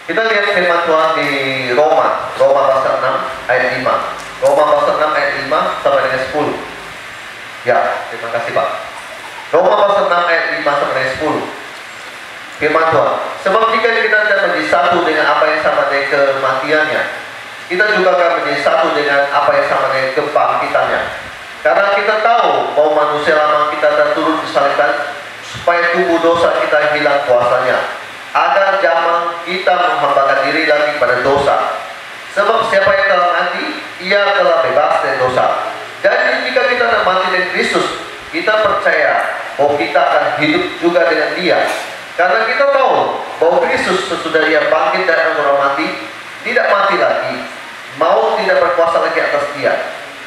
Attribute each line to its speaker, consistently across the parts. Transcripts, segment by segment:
Speaker 1: Kita lihat firman Tuhan di Roma pasal 6 ayat 5. Roma pasal 6 ayat 5 sampai dengan 10. Ya, terima kasih Pak. Roma pasal 6 ayat 5 sampai dengan 10. Firman Tuhan, sebab jika kita tidak menjadi satu dengan apa yang sama dengan kematiannya, kita juga akan menjadi satu dengan apa yang sama dengan kebangkitannya. Karena kita tahu bahwa manusia lama kita turut disalibkan supaya tubuh dosa kita hilang kuasanya, agar jangan kita menghambakan diri lagi pada dosa. Sebab siapa yang telah mati, ia telah bebas dari dosa. Jadi jika kita telah mati dengan Kristus, kita percaya bahwa kita akan hidup juga dengan Dia. Karena kita tahu bahwa Kristus sesudah Dia bangkit dari orang mati, tidak mati lagi, maut tidak berkuasa lagi atas Dia.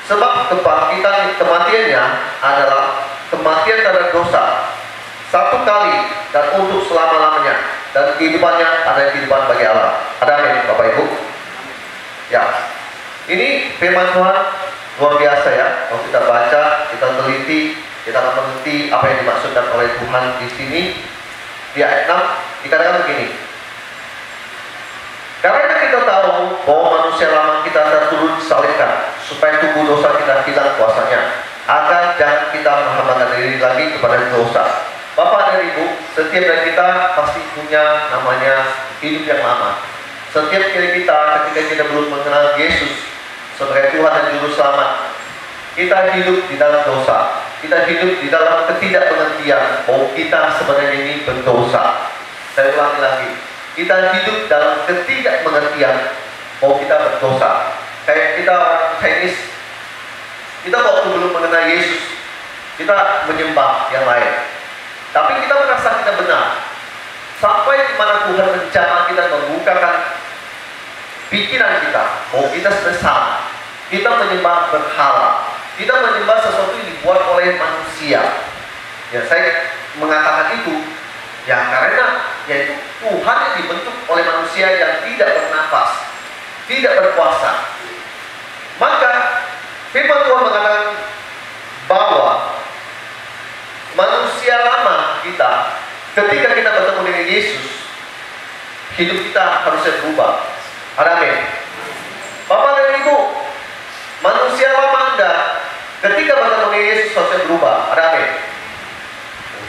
Speaker 1: Sebab kematiannya adalah kematian terhadap dosa, satu kali dan untuk selama-lamanya, dan kehidupannya adalah kehidupan bagi Allah. Ada amin, Bapak Ibu? Ya, ini firman Tuhan luar biasa ya. Kalau kita baca, kita teliti, kita akan mengerti apa yang dimaksudkan oleh Tuhan di sini. Di ayat 6 dikatakan begini. Karena kita tahu bahwa manusia lama kita turut disalibkan supaya tubuh dosa kita hilang kuasanya, agar jangan kita menghambakan diri lagi kepada dosa. Bapak dan Ibu, setiap dari kita pasti punya namanya hidup yang lama. Setiap dari kita ketika kita belum mengenal Yesus sebagai Tuhan dan Juru Selamat, kita hidup di dalam dosa. Kita hidup di dalam ketidakpengertian bahwa kita sebenarnya ini berdosa. Saya ulangi lagi, kita hidup dalam ketidakpengertian bahwa kita berdosa. Kayak kita orang Chinese, kita waktu belum mengenal Yesus, kita menyembah yang lain. Tapi kita merasa kita benar. Sampai di mana Tuhan menjamah kita, membukakan pikiran kita bahwa kita sebenarnya salah. Kita menyembah berhala. Kita menyembah sesuatu yang dibuat oleh manusia. Ya, saya mengatakan itu ya karena yaitu Tuhan yang dibentuk oleh manusia yang tidak bernafas, tidak berkuasa. Maka firman Tuhan mengatakan bahwa manusia lama kita, ketika kita bertemu dengan Yesus, hidup kita harusnya berubah. Amin. Bapak dan Ibu, manusia lama Anda ketika bertemu dengan Yesus harusnya berubah. Amin.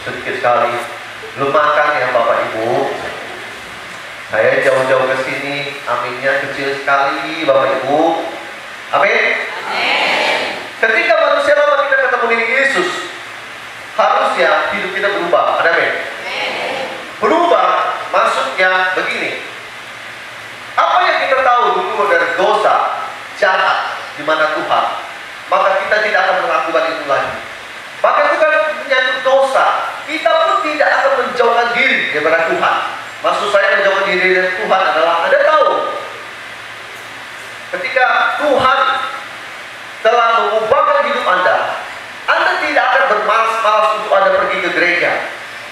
Speaker 1: Sedikit sekali, belum makan ya Bapak Ibu. Saya jauh-jauh ke sini, aminnya kecil sekali Bapak Ibu. Amin. Ketika manusia lama kita ketemu dengan Yesus, harusnya hidup kita berubah. Amin. Berubah maksudnya begini. Apa yang kita tahu dulu dari dosa, jahat di mana Tuhan, maka kita tidak akan melakukan itu lagi. Maka bukan menyangkut dosa, kita pun tidak akan menjauhkan diri daripada Tuhan. Maksud saya menjauhkan diri dari Tuhan adalah Anda tahu, ketika Tuhan telah mengubahkan hidup Anda, Anda tidak akan bermalas-malas untuk Anda pergi ke gereja.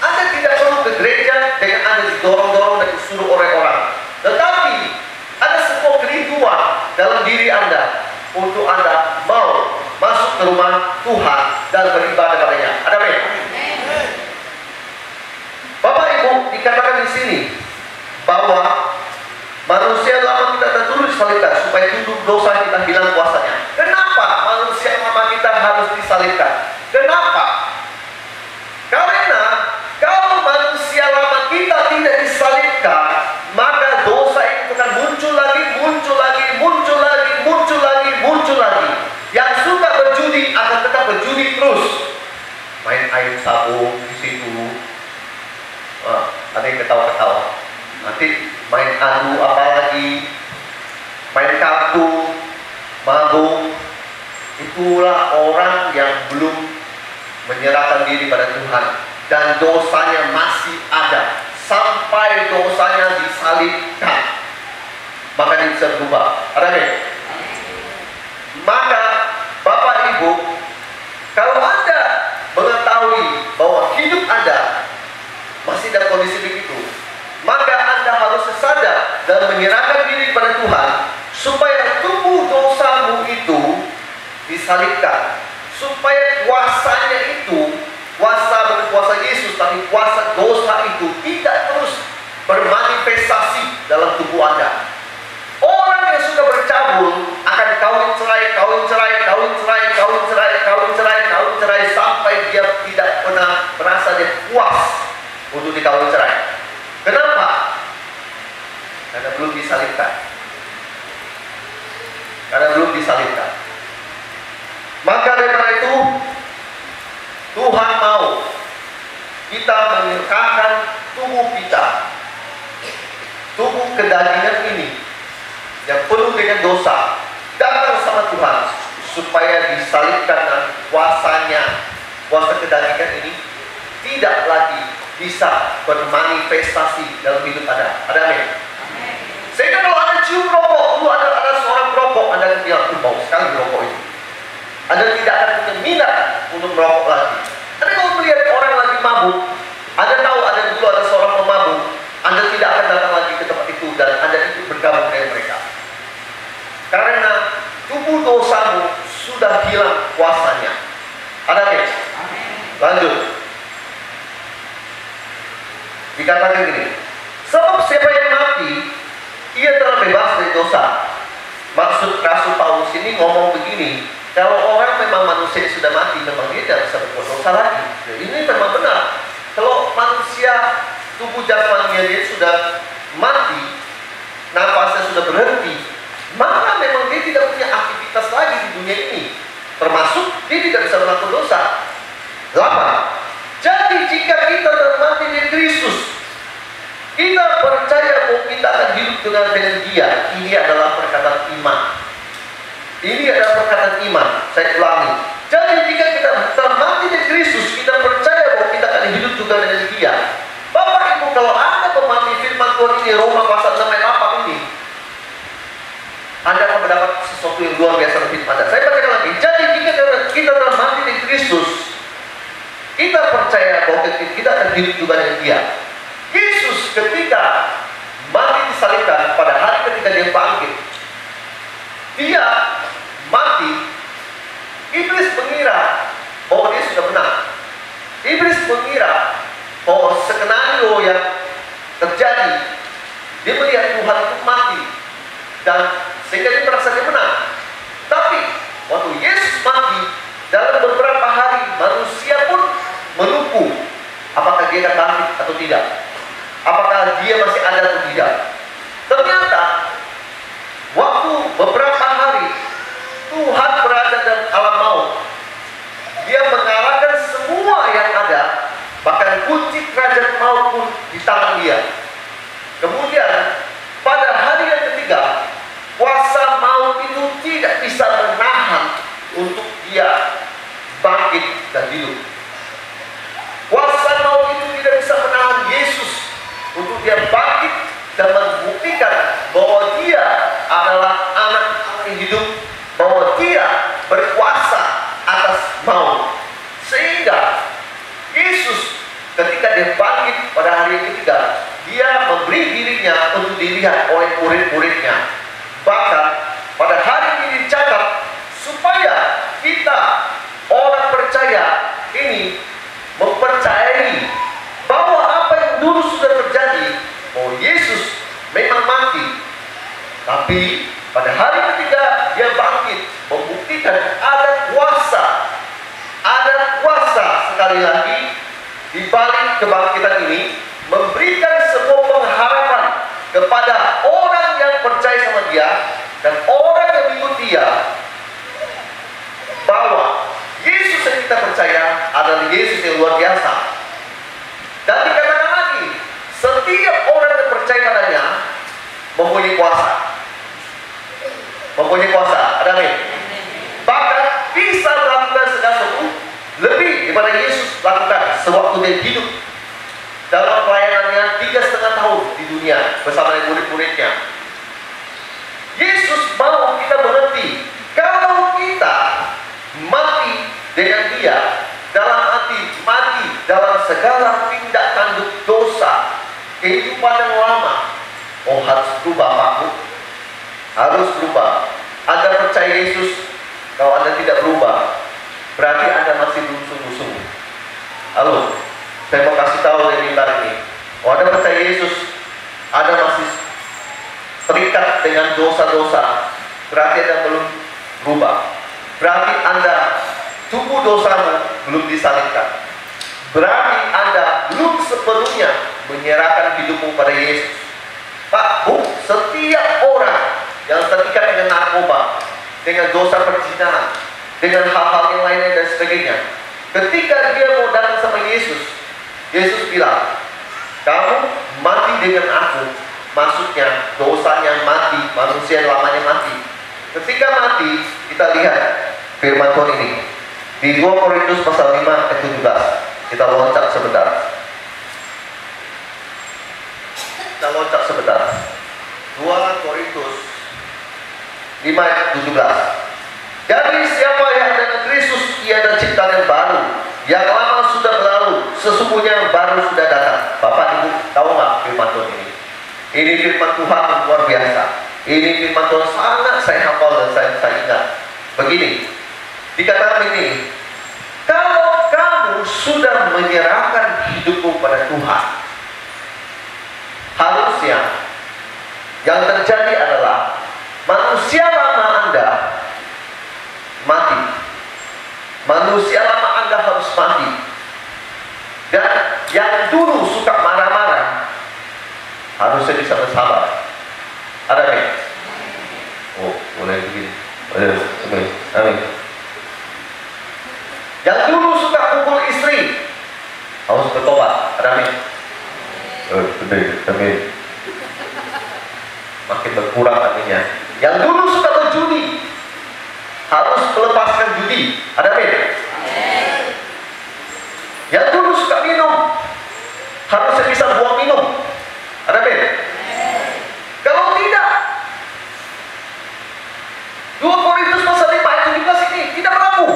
Speaker 1: Anda tidak perlu ke gereja dengan Anda didorong-dorong dan disuruh oleh orang. Tetapi ada sebuah kerinduan dalam diri Anda untuk Anda mau masuk ke rumah Tuhan dan beribadah padanya. Ada amin? Bapak Ibu, dikatakan di sini bahwa manusia lama kita turut disalibkan supaya tubuh dosa kita hilang kuasanya. Kenapa manusia lama kita harus disalibkan? Kenapa? Karena kalau manusia lama kita tidak disalibkan, maka dosa itu akan muncul lagi, muncul lagi, muncul lagi, muncul lagi, muncul lagi. Yang suka berjudi akan tetap berjudi terus. Main air sabun di situ. Ada yang ketawa-ketawa. Nanti main adu apa lagi? Main kartu, mabuk. Itulah orang yang belum menyerahkan diri pada Tuhan. Dan dosanya masih ada. Sampai dosanya disalibkan, maka dia bisa berubah. Ada nggak? Maka Bapak Ibu, kalau Anda mengetahui bahwa hidup Anda masih dalam kondisi begitu, maka Anda harus sadar dan menyerahkan diri kepada Tuhan supaya tubuh dosamu itu disalibkan, supaya kuasanya itu, kuasa bukan kuasa Yesus, tapi kuasa dosa itu tidak terus bermanifestasi dalam tubuh Anda. Orang yang sudah bercabul akan kawin cerai, kawin cerai, kawin cerai, kawin cerai, kawin cerai, kawin cerai sampai dia tidak pernah merasa dia puas untuk dikawin cerai. Kenapa? Karena belum disalibkan. Karena belum disalibkan. Maka daripada itu, Tuhan mau kita menyerahkan tubuh kita, tubuh kedagingan ini yang penuh dengan dosa, datang sama Tuhan supaya disalibkan dan kuasanya, kuasa kedagingan ini tidak lagi bisa bermanifestasi dalam hidup Anda. Ada amin? Sehingga kalau Anda cium rokok, dulu ada seorang perokok, Anda bilang, bau sekali rokok itu. Anda tidak akan punya minat untuk merokok lagi. Anda kalau melihat orang lagi mabuk, Anda tahu dulu ada seorang pemabuk, Anda tidak akan datang lagi ke tempat itu dan Anda ikut bergabung dengan mereka. Karena tubuh dosamu sudah hilang kuasanya. Ada amin? Lanjut. Dikatakan gini, sebab siapa yang mati, ia telah bebas dari dosa. Maksud Rasul Paulus ini ngomong begini, kalau orang memang manusia yang sudah mati, memang dia tidak bisa berbuat dosa lagi. Jadi ini memang benar. Kalau manusia tubuh jasmaninya dia sudah mati, nafasnya sudah berhenti, maka memang dia tidak punya aktivitas lagi di dunia ini. Termasuk dia tidak bisa melakukan dosa. 8. Jadi jika kita telah mati di Kristus, kita percaya bahwa kita akan hidup dengan Dia. Ini adalah perkataan iman. Ini adalah perkataan iman. Saya ulangi. Jadi jika kita telah mati di Kristus, kita percaya bahwa kita akan hidup juga dengan Dia. Bapak Ibu, kalau Anda memahami firman Tuhan ini, Roma pasal 6 ayat 8 ini, Anda akan mendapat sesuatu yang luar biasa dalam hidup Anda. Saya bacakan lagi. Jadi jika kita telah mati di Kristus, kita percaya bahwa kita akan hidup juga dengan Dia. Yesus ketika mati disalibkan, pada hari ketika dia bangkit, dia mati. Iblis mengira bahwa dia sudah menang. Iblis mengira bahwa skenario yang terjadi, dia melihat Tuhan itu mati dan sehingga dia merasa dia menang. Tapi waktu Yesus mati, dalam beberapa hari manusia pun menunggu apakah dia akan bangkit atau tidak, apakah dia masih ada atau tidak. Ternyata waktu beberapa hari Tuhan berada dalam alam maut, dia mengalahkan semua yang ada, bahkan kunci kerajaan maut pun di tangan dia. Kemudian pada hari yang ketiga, kuasa maut itu tidak bisa menahan untuk dia bangkit dan hidup. Kuasa maut itu tidak bisa menahan Yesus untuk dia bangkit dan membuktikan bahwa dia adalah anak yang hidup, bahwa dia berkuasa atas maut. Sehingga Yesus ketika dia bangkit pada hari yang ketiga, dia memberi dirinya untuk dilihat oleh murid-muridnya. Bahkan pada hari ini dicatat supaya kita orang percaya ini mempercayai bahwa apa yang dulu sudah terjadi, bahwa Yesus memang mati, tapi pada hari ketiga dia bangkit, membuktikan ada kuasa sekali lagi di balik kebangkitan ini, memberikan sebuah pengharapan kepada orang yang percaya sama dia dan orang yang mengikuti dia, bahwa Yesus yang kita percaya adalah Yesus yang luar biasa. Dan dikatakan lagi, setiap orang yang percaya padanya mempunyai kuasa. Mempunyai kuasa, ada amin? Bahkan bisa melakukan segala sesuatu lebih daripada Yesus lakukan sewaktu dia hidup dalam pelayanannya 3,5 tahun di dunia bersama dengan murid-muridnya. Yesus mau kita mengerti, kalau kita mati dengan dia, dalam arti mati dalam segala tindak tanduk dosa kehidupan yang lama, harus berubah Pak, harus berubah. Anda percaya Yesus, kalau Anda tidak berubah, berarti Anda masih belum sungguh-sungguh. Halo, saya mau kasih tahu dari mimbar ini, Anda percaya Yesus, Anda masih tubuh dosamu belum disalibkan. Berarti Anda belum sepenuhnya menyerahkan hidupmu pada Yesus. Pak, Bu, setiap orang yang terikat dengan narkoba, dengan dosa perzinahan, dengan hal-hal yang lainnya dan sebagainya, ketika dia mau datang sama Yesus, Yesus bilang, kamu mati dengan aku. Maksudnya dosanya mati, manusia lamanya mati. Ketika mati, kita lihat firman Tuhan ini di 2 Korintus pasal 5 ayat 17. Kita loncat sebentar. Kita loncat sebentar. 2 Korintus 5 ayat 17. Jadi siapa yang dengan Kristus, ia adalah ciptaan yang baru. Yang lama sudah berlalu, sesungguhnya yang baru sudah datang. Bapak Ibu tahu nggak firman Tuhan ini? Ini firman Tuhan yang luar biasa. Ini firman Tuhan sangat saya hafal dan saya ingat. Begini, dikatakan ini, kalau kamu sudah menyerahkan hidupmu pada Tuhan, harusnya yang terjadi adalah manusia lama Anda mati. Manusia lama Anda harus mati. Dan yang dulu suka marah-marah harusnya bisa bersabar. Ada nih? Oh, boleh begini. Amin. Amin. Yang dulu suka pukul istri harus bertobat. Ada nih? Amin. Makin berkurang artinya. Yang dulu suka berjudi harus melepaskan judi. Ada nih? Yang dulu suka minum harusnya bisa buang minum. Ada nih? Kalau tidak, 2 Korintus pasal 5 ayat 17 ini tidak berlaku.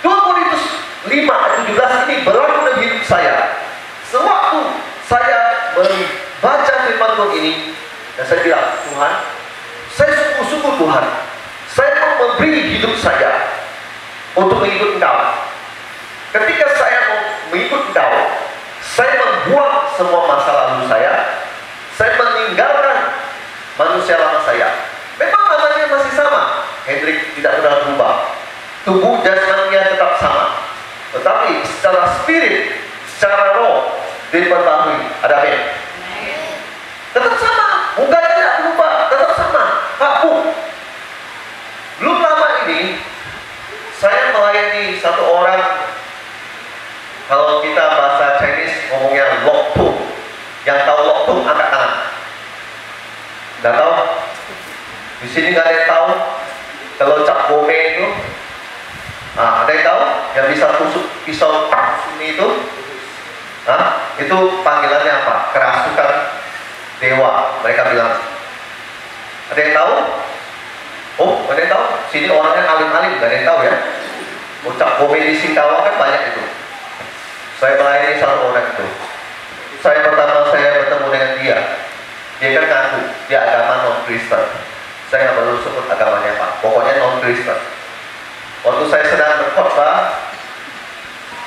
Speaker 1: 2 Korintus 5 ayat 17 ini berlaku dalam hidup saya. Sewaktu saya membaca firman Tuhan ini, dan saya bilang, Tuhan, saya sungguh-sungguh Tuhan, saya mau memberi hidup saya untuk mengikut Engkau. Ketika saya mau mengikut Engkau, saya membuang semua masa lalu saya meninggalkan manusia lama saya. Memang namanya masih sama, Hendrik tidak pernah berubah, tubuh jasmaninya tetap sama, tetapi secara spirit, secara roh diperbarui. Ada amin? Tetap sama, mukanya tidak berubah, tetap sama. Bu, belum lama ini saya melayani satu orang, kalau kita bahasa Chinese ngomongnya loktung. Yang tahu loktung angkat tangan. Nggak tahu? Di sini nggak ada yang tahu. Kalau cap gome itu, ada yang tahu? Yang bisa tusuk pisau ini itu? Itu panggilannya apa? Kerasukan dewa. Mereka bilang. Ada yang tahu? Oh, ada yang tahu? Sini orangnya alim-alim, nggak ada yang tahu ya? Cap gome di Singkawang kan banyak itu. Saya melayani satu orang itu. Pertama saya bertemu dengan dia. Dia kan ngaku dia agama non Kristen. Saya nggak perlu sebut agamanya Pak. Pokoknya non Kristen. Waktu saya sedang berkhotbah,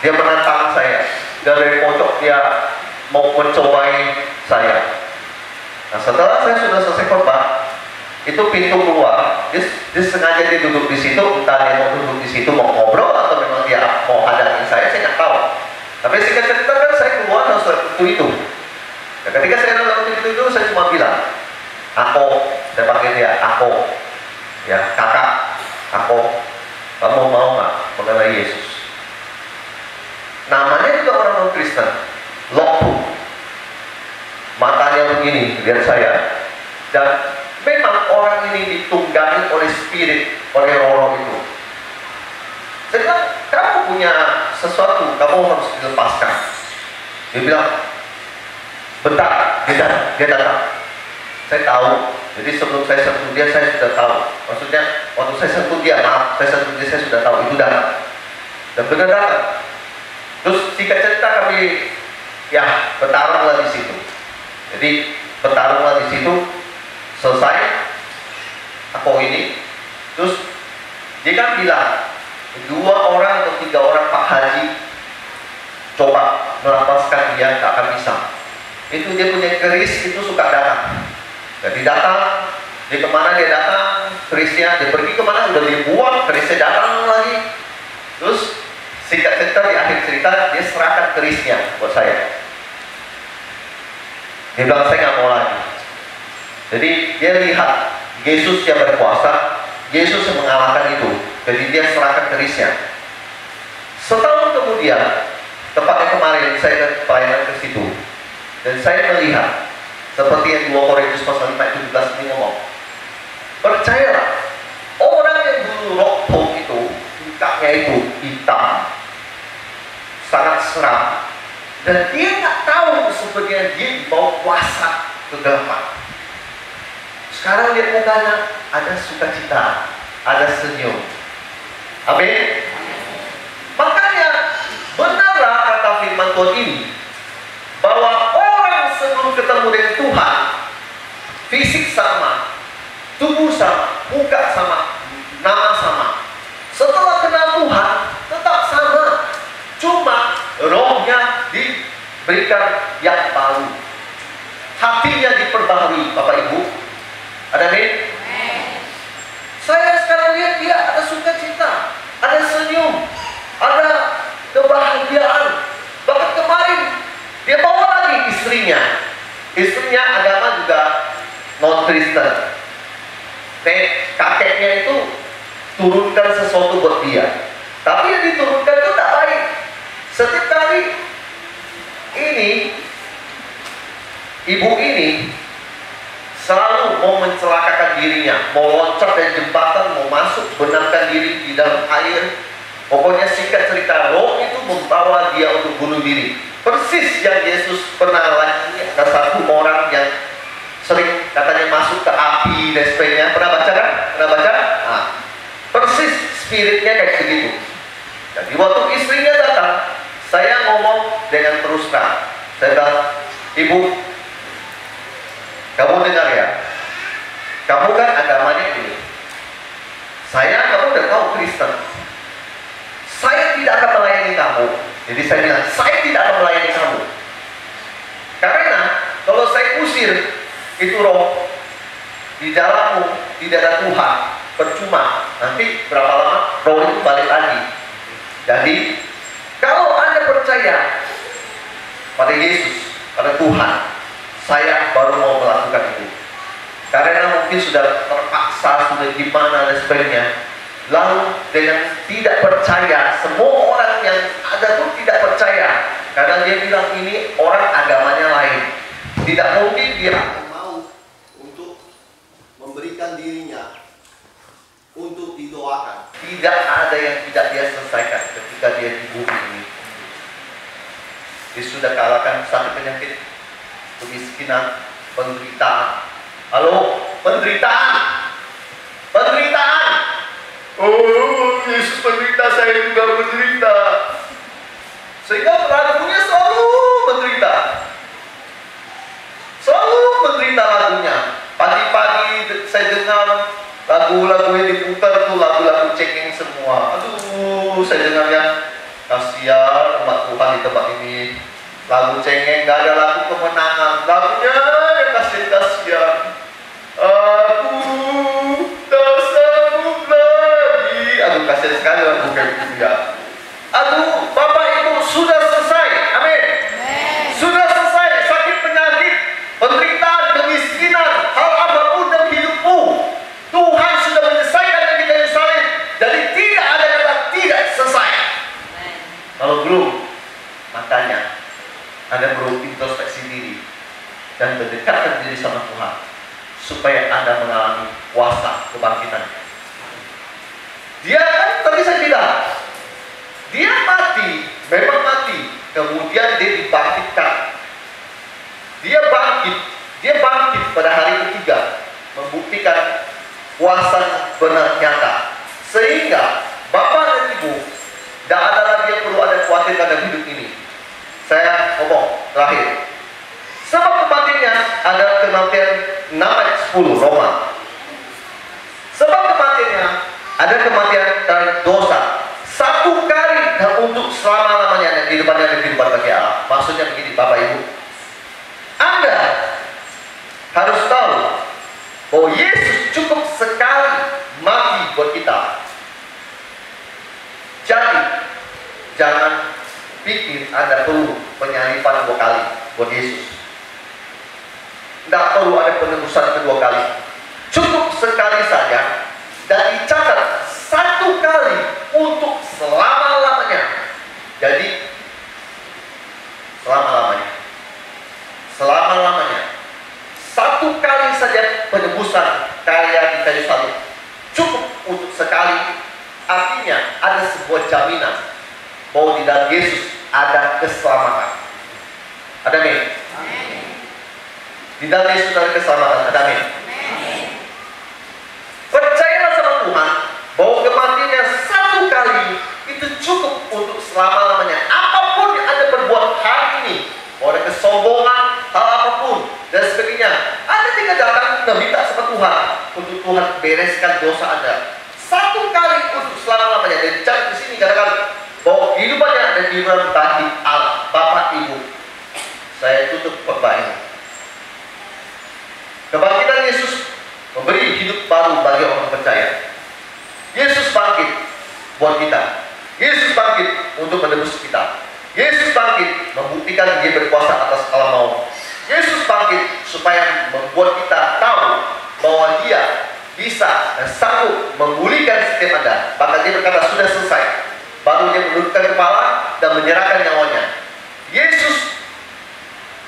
Speaker 1: dia menantang saya. Dari pojok dia mau mencobai saya. Nah, setelah saya sudah selesai khotbah, itu pintu keluar. Dia sengaja dia duduk di situ. Entah dia mau duduk di situ mau ngobrol atau memang dia mau hadapin saya nggak tahu. Tapi singkat cerita kan saya keluar dalam waktu itu. Dan ketika saya dalam waktu itu saya cuma bilang, aku, saya panggil dia, aku, ya kakak, aku, kamu mau nggak mengenai Yesus? Namanya juga orang non Kristen, lokung, matanya begini, lihat saya, dan memang orang ini ditunggangi oleh spirit, oleh roh itu. Saya bilang, kamu punya sesuatu, kamu harus dilepaskan. Dia bilang, bentar, dia datang. Saya tahu, jadi sebelum saya sentuh dia, saya sudah tahu. Maksudnya, waktu saya sentuh dia, saya sentuh dia, saya sudah tahu, itu datang. Dan benar datang. Terus singkat cerita kami, ya bertarunglah di situ. Jadi bertarunglah di situ, selesai, aku ini. Terus dia kan bilang, 2 orang atau 3 orang Pak Haji coba melepaskan dia, tak akan bisa. Itu dia punya keris, itu suka datang. Jadi datang, dia kemana dia datang, kerisnya, dia pergi kemana, udah dibuang, kerisnya datang lagi. Terus singkat cerita, di akhir cerita dia serahkan kerisnya buat saya. Dia bilang saya nggak mau lagi. Jadi dia lihat Yesus yang berkuasa, Yesus yang mengalahkan itu. Jadi dia serahkan kerisnya. Setahun kemudian, tepatnya kemarin saya ke pelayanan ke situ, dan saya melihat seperti yang 2 Korintus pasal 5:17 ini ngomong, percayalah, orang yang dulu roboh itu, mukanya itu hitam, sangat seram, dan dia nggak tahu sebenarnya dia dibawa kuasa kegelapan. Sekarang lihat mukanya, ada sukacita, ada senyum. Amin. Makanya benarlah kata firman Tuhan ini, bahwa orang sebelum ketemu dengan Tuhan, fisik sama, tubuh sama, muka sama, nama sama. Setelah kenal Tuhan, tetap sama. Cuma rohnya diberikan yang baru. Hatinya diperbaharui, Bapak Ibu. Ada nih? Saya sekarang lihat dia ada sukacita, ada senyum, ada kebahagiaan. Bahkan kemarin dia bawa lagi istrinya. Istrinya agama juga non-Kristen. Kakeknya itu turunkan sesuatu buat dia. Tapi yang diturunkan itu tak baik. Setiap kali ini, ibu ini selalu mau mencelakakan dirinya, mau loncat dari jembatan, mau masuk, benamkan diri di dalam air. Pokoknya singkat cerita, roh itu membawa dia untuk bunuh diri. Persis yang Yesus pernah layani, ada satu orang yang sering katanya masuk ke api dan sebagainya. Pernah baca kan? Pernah baca? Nah, persis spiritnya kayak begitu. Jadi waktu istrinya datang, saya ngomong dengan terus terang. Saya bilang, Ibu, kamu dengar ya, kamu kan agamanya ini. Kamu udah tahu Kristen. Saya tidak akan melayani kamu. Jadi saya bilang, saya tidak akan melayani kamu. Karena kalau saya usir itu roh di dalammu, tidak ada Tuhan, percuma. Nanti berapa lama roh itu balik lagi. Jadi kalau Anda percaya pada Yesus, pada Tuhan, saya baru mau melakukan itu. Karena mungkin sudah terpaksa, sudah gimana dan sebagainya. Lalu dengan tidak percaya, semua orang yang ada pun tidak percaya. Karena dia bilang ini orang agamanya lain. Tidak mungkin dia akan mau untuk memberikan dirinya untuk didoakan. Tidak ada yang tidak dia selesaikan ketika dia di bumi ini. Dia sudah kalahkan satu penyakit, kemiskinan, penderitaan. Halo, penderitaan. Penderitaan. Oh, Yesus menderita, saya juga menderita. Sehingga lagunya selalu menderita. Selalu menderita lagunya. Pagi-pagi saya dengar lagu-lagu yang diputar tuh lagu-lagu cengeng semua. Aduh, saya dengarnya kasihan umat Tuhan di tempat ini. Lagu cengeng, gak ada lagu kemenangan. Lagunya yang kasihan-kasihan. Aku tak sanggup lagi. Aduh, kasihan sekali lagu kayak gitu ya. Aduh, Bapak Ibu, sudah selesai. Amin. Sudah selesai sakit penyakit, penderitaan, kemiskinan, hal apapun dalam hidupmu. Tuhan sudah menyelesaikan yang kita salib. Jadi tidak ada kata tidak selesai. Kalau belum, makanya Anda perlu introspeksi diri dan berdekatkan diri sama Tuhan supaya Anda mengalami kuasa kebangkitan. Dia kan tadi saya bilang, dia mati, memang mati, kemudian dia dibangkitkan. Dia bangkit pada hari ketiga, membuktikan kuasa benar nyata. Sehingga Bapak dan Ibu, tidak ada lagi yang perlu ada khawatir dalam hidup ini. Saya ngomong terakhir. Sebab kematiannya ada kematian 6 ayat 10 Roma. Sebab kematiannya ada kematian karena dosa. Satu kali dan untuk selama-lamanya dan kehidupannya dan kehidupan bagi Allah. Maksudnya begini Bapak Ibu. Anda harus tahu bahwa Yesus cukup sekali mati buat kita. Jadi jangan pikir Anda perlu penyaliban 2 kali buat Yesus. Tidak perlu ada penebusan kedua kali. Cukup sekali saja dan dicatat 1 kali untuk selama-lamanya. Jadi selama-lamanya. Selama-lamanya. 1 kali saja penebusan kayak di kayu salib. Cukup untuk sekali. Artinya ada sebuah jaminan bahwa di dalam Yesus ada keselamatan. Ada amin? Di dalam Yesus ada keselamatan. Ada amin? Percayalah sama Tuhan bahwa kematiannya 1 kali itu cukup untuk selama-lamanya. Apapun yang Anda perbuat hari ini, mau ada kesombongan, hal apapun dan sebagainya, Anda tinggal datang dan minta sama Tuhan untuk Tuhan bereskan dosa Anda. 1 kali untuk selama-lamanya. Dan cari di sini katakan bahwa kehidupannya dan kehidupan bagi Allah, Bapak Ibu. Saya tutup khotbah ini. Kebangkitan Yesus memberi hidup baru bagi orang percaya. Yesus bangkit buat kita. Yesus bangkit untuk menebus kita. Yesus bangkit membuktikan Dia berkuasa atas alam maut. Yesus bangkit supaya membuat kita tahu bahwa Dia bisa dan sanggup memulihkan setiap Anda. Bahkan Dia berkata sudah selesai. Baru Dia menundukkan kepala dan menyerahkan nyawanya. Yesus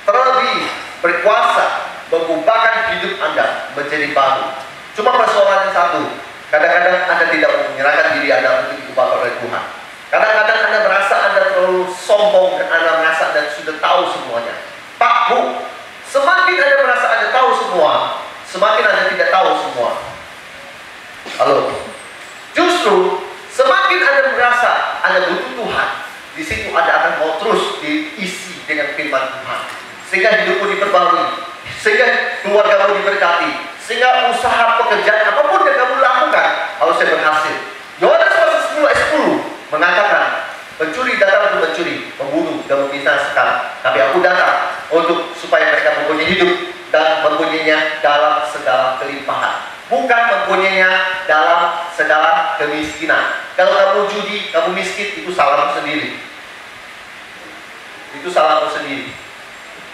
Speaker 1: terlebih berkuasa mengubahkan hidup Anda menjadi baru. Cuma persoalannya satu. Kadang-kadang Anda tidak menyerahkan diri Anda untuk diubahkan oleh Tuhan. Kadang-kadang Anda merasa Anda terlalu sombong dan Anda merasa Anda sudah tahu semuanya. Pak, Bu, semakin Anda merasa Anda tahu semua, semakin Anda tidak tahu semua. Halo. Justru semakin Anda merasa Anda butuh Tuhan, di situ Anda akan mau terus diisi dengan firman Tuhan. Sehingga hidupmu diperbarui, sehingga keluargamu diberkati, sehingga usaha pekerjaan apapun yang kamu lakukan harusnya berhasil. Yohanes pasal 10 ayat 10 mengatakan, pencuri datang untuk mencuri, membunuh dan membinasakan. Tapi aku datang untuk supaya mereka mempunyai hidup dan mempunyainya dalam segala kelimpahan. Bukan mempunyainya dalam segala kemiskinan. Kalau kamu judi, kamu miskin, itu salahmu sendiri. Itu salahmu sendiri.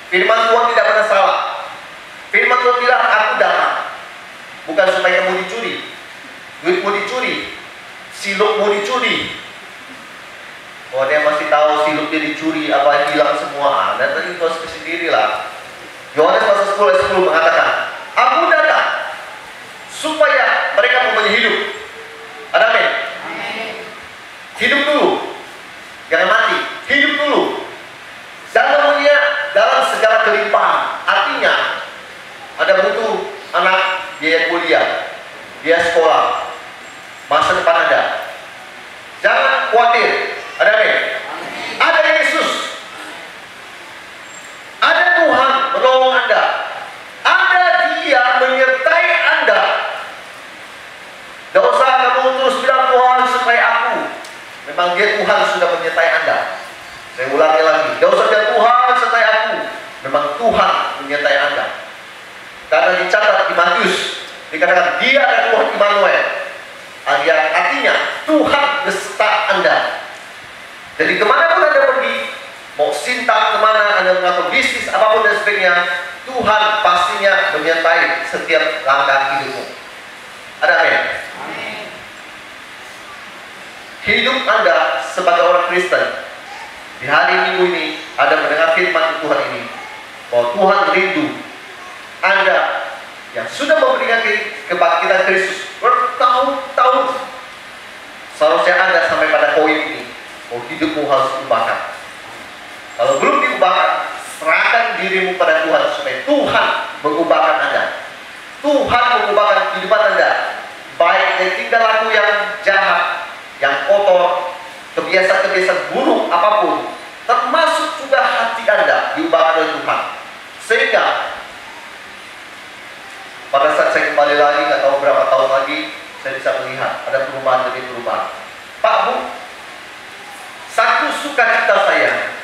Speaker 1: Firman Tuhan tidak pernah salah. Firman Tuhan bilang, aku datang bukan supaya kamu dicuri, duitmu dicuri, silupmu dicuri. Oh, dia masih tahu silupnya dicuri, apa hilang semua. Dan tadi kau sendirilah. Yohanes pasal 10 ayat 10 mengatakan, aku datang supaya mereka mempunyai hidup. Ada amin? Hidup dulu, jangan mati. Hidup dulu. Dan kemudian dalam segala kelimpahan. Artinya Anda butuh anak biaya kuliah, biaya sekolah, masa depan Anda. Jangan khawatir. Ada amin? Ada Yesus. Ada Tuhan menolong Anda. Ada Dia menyertai Anda. Tidak usah kamu terus bilang Tuhan supaya aku. Memang Dia Tuhan sudah menyertai Anda. Saya ulangi lagi. Tidak usah bilang Tuhan sertai aku. Memang Tuhan menyertai Anda. Karena dicatat di Matius dikatakan Dia adalah Tuhan Immanuel. Artinya Tuhan beserta Anda. Jadi kemanapun Anda pergi, mau sintang kemana, Anda mengatur bisnis apapun dan sebagainya, Tuhan pastinya menyertai setiap langkah hidupmu. Ada amin? Hidup Anda sebagai orang Kristen di hari Minggu ini, Anda mendengar firman Tuhan ini, bahwa Tuhan rindu Anda yang sudah memberikan kebangkitan Kristus bertahun-tahun. Seharusnya Anda sampai pada poin ini, bahwa hidupmu harus diubahkan. Kalau belum diubahkan, serahkan dirimu pada Tuhan supaya Tuhan mengubahkan Anda. Tuhan mengubahkan kehidupan Anda, baik dari tingkah laku yang jahat, yang kotor, kebiasaan-kebiasaan buruk apapun, termasuk juga hati Anda diubahkan oleh Tuhan. Sehingga pada saat saya kembali lagi, nggak tahu berapa tahun lagi, saya bisa melihat ada perubahan demi perubahan. Pak, Bu, satu sukacita saya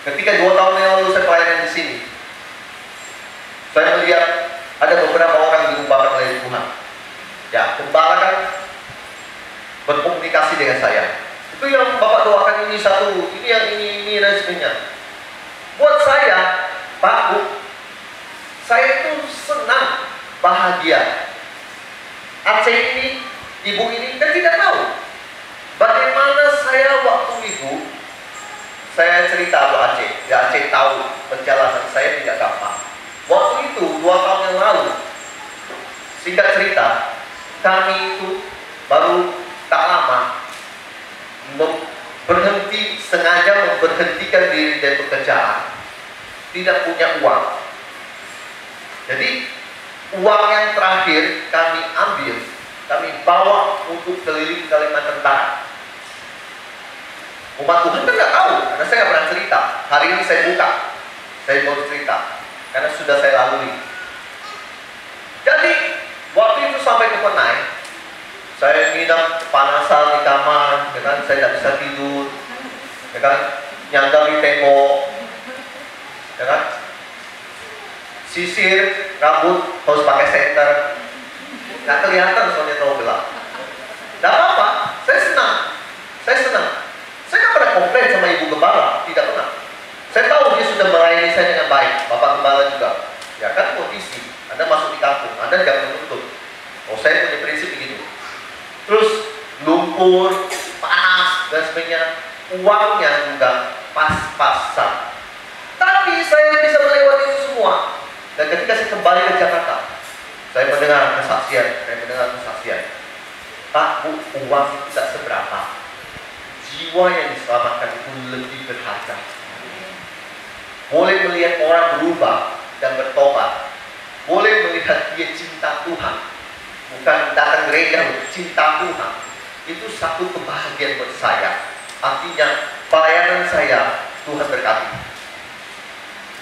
Speaker 1: ketika 2 tahun yang lalu saya pelayanan di sini, saya melihat ada beberapa orang diubahkan oleh Tuhan. Ya, gembala kan berkomunikasi dengan saya. Itu yang Bapak doakan ini satu, ini yang ini dan sebagainya. Buat saya, Pak, Bu, saya itu senang, bahagia. Aceh ini, ibu ini kan tidak tahu bagaimana saya waktu itu. Saya cerita ke Aceh, ya Aceh tahu perjalanan saya tidak gampang. Waktu itu 2 tahun yang lalu, singkat cerita, kami itu baru tak lama sengaja memberhentikan diri dari pekerjaan, tidak punya uang. Jadi uang yang terakhir kami ambil, kami bawa untuk keliling Kalimantan Barat. Umat Tuhan kan nggak tahu, karena saya nggak pernah cerita. Hari ini saya buka, saya mau cerita, karena sudah saya lalui. Jadi waktu itu sampai ke Penai, saya nginap kepanasan di kamar, ya kan? Saya tidak bisa tidur, ya kan? Nyandar di tembok, ya kan? Sisir rambut harus pakai senter, nggak kelihatan soalnya terlalu gelap. Tidak apa-apa, saya senang, saya senang. Saya nggak pernah komplain sama ibu gembala, tidak pernah. Saya tahu dia sudah melayani saya dengan baik, bapak gembala juga. Ya kan kondisi, Anda masuk di kampung, Anda jangan menuntut. Oh, saya punya prinsip begitu. Terus lumpur, panas dan sebagainya, uangnya juga pas-pasan. Tapi saya bisa melewati itu semua. Dan ketika saya kembali ke Jakarta, saya mendengar kesaksian. Pak, Bu, uang tidak seberapa. Jiwa yang diselamatkan itu lebih berharga. Boleh melihat orang berubah dan bertobat. Boleh melihat dia cinta Tuhan. Bukan datang gereja, cinta Tuhan. Itu satu kebahagiaan buat saya. Artinya pelayanan saya Tuhan berkati.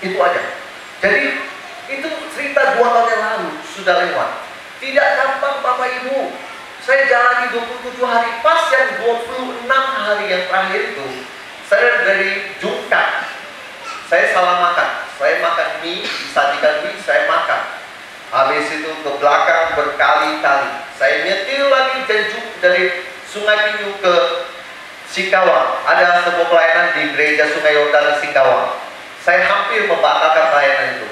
Speaker 1: Itu aja. Jadi itu cerita 2 tahun yang lalu sudah lewat. Tidak gampang Bapak Ibu. Saya jalani 27 hari, pas yang 26 hari yang terakhir itu, saya dari Jumat, saya salah makan. Saya makan mie, disajikan mie, saya makan. Habis itu ke belakang berkali-kali. Saya nyetir lagi dari Sungai Pinyu ke Singkawang. Ada sebuah pelayanan di gereja Sungai Yordan di Singkawang. Saya hampir membatalkan pelayanan itu.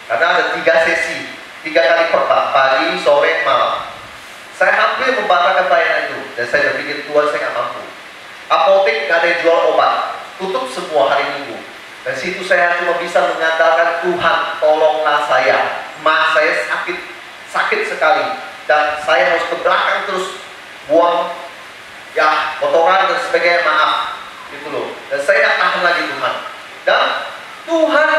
Speaker 1: Karena ada 3 sesi, 3 kali khotbah, pagi, sore, malam. Saya hampir membatalkan pelayanan itu. Dan saya berpikir, Tuhan, saya nggak mampu. Apotek nggak ada yang jual obat, tutup semua hari Minggu. Dan situ saya cuma bisa mengandalkan Tuhan, tolonglah saya. Ma, saya sakit sekali. Dan saya harus ke belakang terus buang ya kotoran dan sebagainya, maaf. Gitu loh. Dan saya nggak tahan lagi Tuhan. Dan Tuhan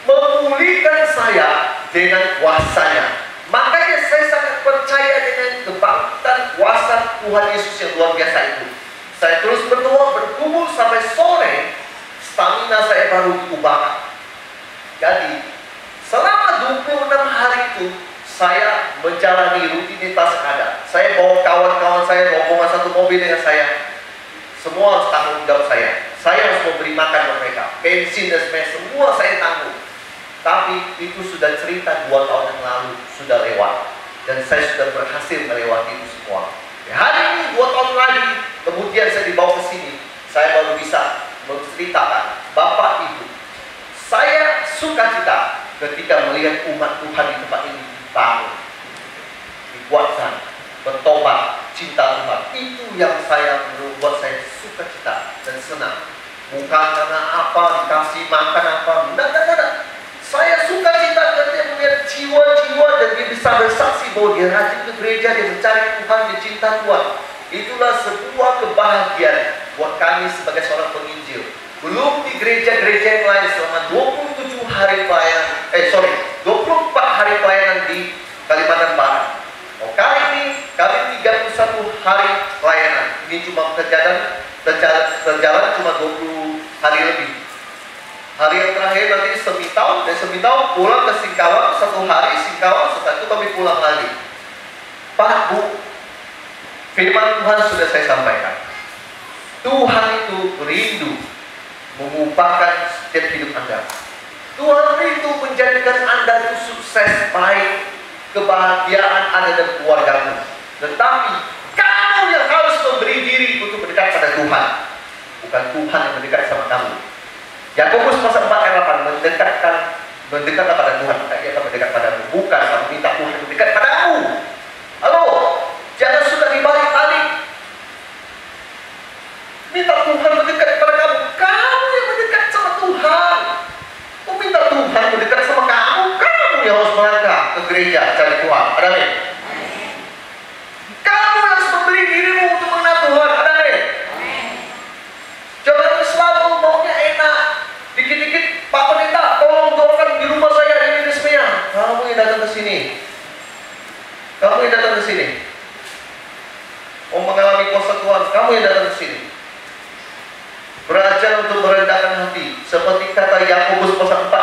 Speaker 1: memulihkan saya dengan kuasanya. Makanya saya sangat percaya dengan kebangkitan kuasa Tuhan Yesus yang luar biasa itu. Saya terus berdoa, bergumul sampai sore, stamina saya baru diubahkan. Jadi, selama 26 hari itu, saya menjalani rutinitas yang ada. Saya bawa kawan-kawan saya, rombongan satu mobil dengan saya. Semua harus tanggung jawab saya. Saya harus memberi makan buat mereka. Bensin dan sebagainya, semua saya tanggung. Tapi itu sudah cerita 2 tahun yang lalu, sudah lewat. Dan saya sudah berhasil melewati itu semua. Ya, hari ini 2 tahun lagi, kemudian saya dibawa ke sini. Saya baru bisa menceritakan, Bapak Ibu, saya sukacita ketika melihat umat Tuhan di tempat ini dibangun, dikuatkan, bertobat, cinta Tuhan. Itu yang membuat saya sukacita dan senang. Bukan karena apa, dikasih makan apa, tidak. Saya suka cita ketika melihat jiwa-jiwa dan dia bisa bersaksi bahwa dia rajin ke gereja, dia mencari Tuhan, dia cinta Tuhan. Itulah sebuah kebahagiaan buat kami sebagai seorang penginjil. Belum di gereja-gereja yang lain selama 27 hari pelayanan, 24 hari pelayanan di Kalimantan Barat. Oh, kali ini kami 31 hari pelayanan. Ini cuma terjalan cuma 20 hari lebih. Hari yang terakhir nanti Semitau, dan Semitau pulang ke Singkawang 1 hari, Singkawang setelah itu kami pulang lagi. Pak, Bu, firman Tuhan sudah saya sampaikan. Tuhan itu rindu mengubahkan setiap hidup Anda. Tuhan rindu menjadikan Anda itu sukses, baik, kebahagiaan Anda dan keluargamu. Tetapi kamu yang harus memberi diri untuk mendekat pada Tuhan. bukan Tuhan yang mendekat sama kamu. Yakobus pasal 4 ayat 8 mendekat kepada Tuhan, dia akan mendekat padamu. Bukan kamu minta Tuhan mendekat padamu. Halo, jangan suka dibalik-balik. Minta Tuhan mendekat kepada kamu. Kamu yang mendekat sama Tuhan. Kau minta Tuhan mendekat sama kamu. Kamu yang harus melangkah ke gereja cari Tuhan. Ada amin? Kamu harus memberi dirimu untuk mengenal Tuhan. Ada amin? Jangan selalu maunya enak. Dikit-dikit Pak Pendeta, tolong doakan di rumah saya ini resminya. Kamu yang datang ke sini. Kamu yang datang ke sini. Mau mengalami kuasa Tuhan, kamu yang datang ke sini. Belajar untuk merendahkan hati, seperti kata Yakobus pasal 4